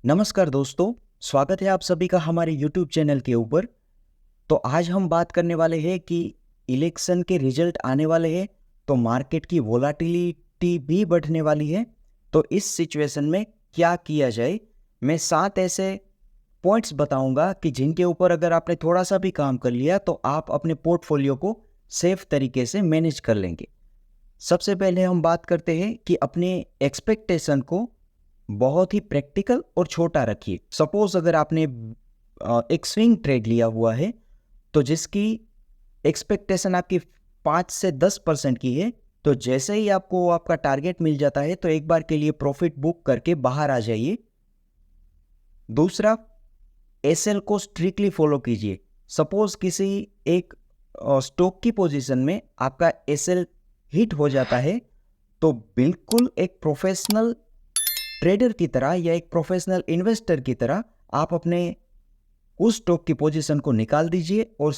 नमस्कार दोस्तों, स्वागत है आप सभी का हमारे YouTube चैनल के ऊपर। तो आज हम बात करने वाले हैं कि इलेक्शन के रिजल्ट आने वाले हैं, तो मार्केट की वोलाटिलिटी भी बढ़ने वाली है। तो इस सिचुएशन में क्या किया जाए, मैं 7 ऐसे पॉइंट्स बताऊंगा कि जिनके ऊपर अगर आपने थोड़ा सा भी काम कर लिया तो आप अपने पोर्टफोलियो को सेफ तरीके से मैनेज कर लेंगे। सबसे पहले हम बात करते हैं कि अपने एक्सपेक्टेशन को बहुत ही प्रैक्टिकल और छोटा रखिए। सपोज अगर आपने एक स्विंग ट्रेड लिया हुआ है तो जिसकी एक्सपेक्टेशन आपकी 5 से 10% की है, तो जैसे ही आपको आपका टारगेट मिल जाता है तो एक बार के लिए प्रॉफिट बुक करके बाहर आ जाइए। दूसरा, एसएल को स्ट्रिक्टली फॉलो कीजिए। सपोज किसी एक स्टॉक की पोजीशन में आपका एसएल हिट हो जाता है तो बिल्कुल एक प्रोफेशनल ट्रेडर की तरह या एक प्रोफेशनल इन्वेस्टर की तरह आप अपने उस स्टॉक की पोजीशन को निकाल दीजिए और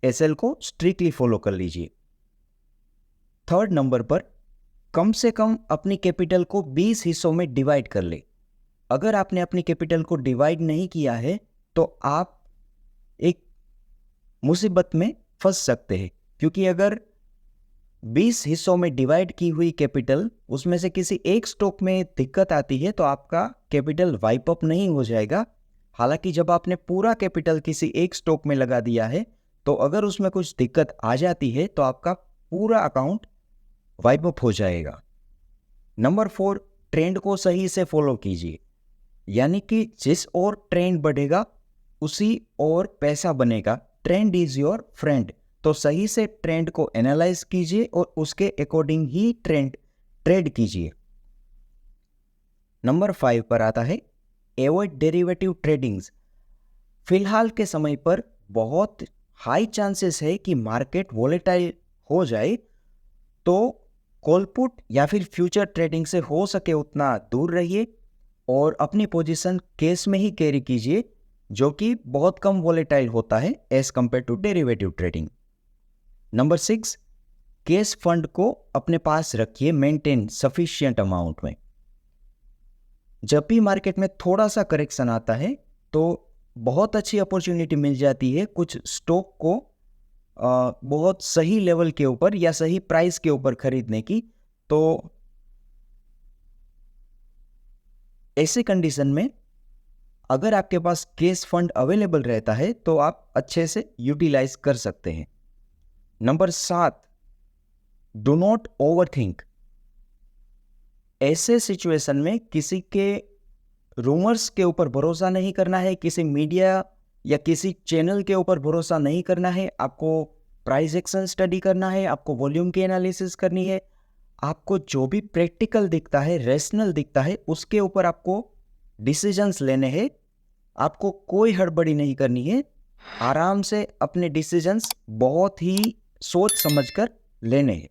एसएल को स्ट्रिक्टली फॉलो कर लीजिए। थर्ड नंबर पर कम से कम अपनी कैपिटल को 20 हिस्सों में डिवाइड कर ले। अगर आपने अपनी कैपिटल को डिवाइड नहीं किया है तो आप एक मुसीबत में फंस सकते हैं, क्योंकि अगर 20 हिस्सों में डिवाइड की हुई कैपिटल उसमें से किसी एक स्टॉक में दिक्कत आती है तो आपका कैपिटल वाइप अप नहीं हो जाएगा। हालांकि जब आपने पूरा कैपिटल किसी एक स्टॉक में लगा दिया है तो अगर उसमें कुछ दिक्कत आ जाती है तो आपका पूरा अकाउंट वाइप अप हो जाएगा। नंबर 4, ट्रेंड को सही से फॉलो कीजिए, यानी कि जिस और ट्रेंड बढ़ेगा उसी और पैसा बनेगा। Trend is your friend. तो सही से ट्रेंड को एनालाइज कीजिए और उसके अकॉर्डिंग ही ट्रेड कीजिए। नंबर 5 पर आता है एवॉइड डेरिवेटिव ट्रेडिंग्स। फिलहाल के समय पर बहुत हाई चांसेस है कि मार्केट वोलेटाइल हो जाए, तो कॉल पुट या फिर फ्यूचर ट्रेडिंग से हो सके उतना दूर रहिए और अपनी पोजीशन केस में ही कैरी कीजिए, जो कि बहुत कम वोलेटाइल होता है as compare to derivative trading. Number 6, cash fund को अपने पास रखिए, मेंटेन सफिशिएंट अमाउंट में। जब भी मार्केट में थोड़ा सा करेक्शन आता है तो बहुत अच्छी अपॉर्चुनिटी मिल जाती है कुछ स्टॉक को बहुत सही लेवल के ऊपर या सही प्राइस के ऊपर खरीदने की। तो ऐसे कंडीशन में अगर आपके पास कैश फंड अवेलेबल रहता है तो आप अच्छे से यूटिलाइज कर सकते हैं। Number 7, do not overthink. ऐसे सिचुएशन में किसी के रूमर्स के ऊपर भरोसा नहीं करना है, किसी मीडिया या किसी चैनल के ऊपर भरोसा नहीं करना है। आपको प्राइस एक्शन स्टडी करना है, आपको वॉल्यूम की एनालिसिस करनी है। आपको जो भी प्रैक्टिकल दिखता है, रेशनल दिखता है, उसके ऊपर आपको डिसीजंस लेने हैं। आपको कोई हड़बड़ी नहीं करनी है, आराम से अपने डिसीजंस बहुत ही सोच समझकर लेने हैं।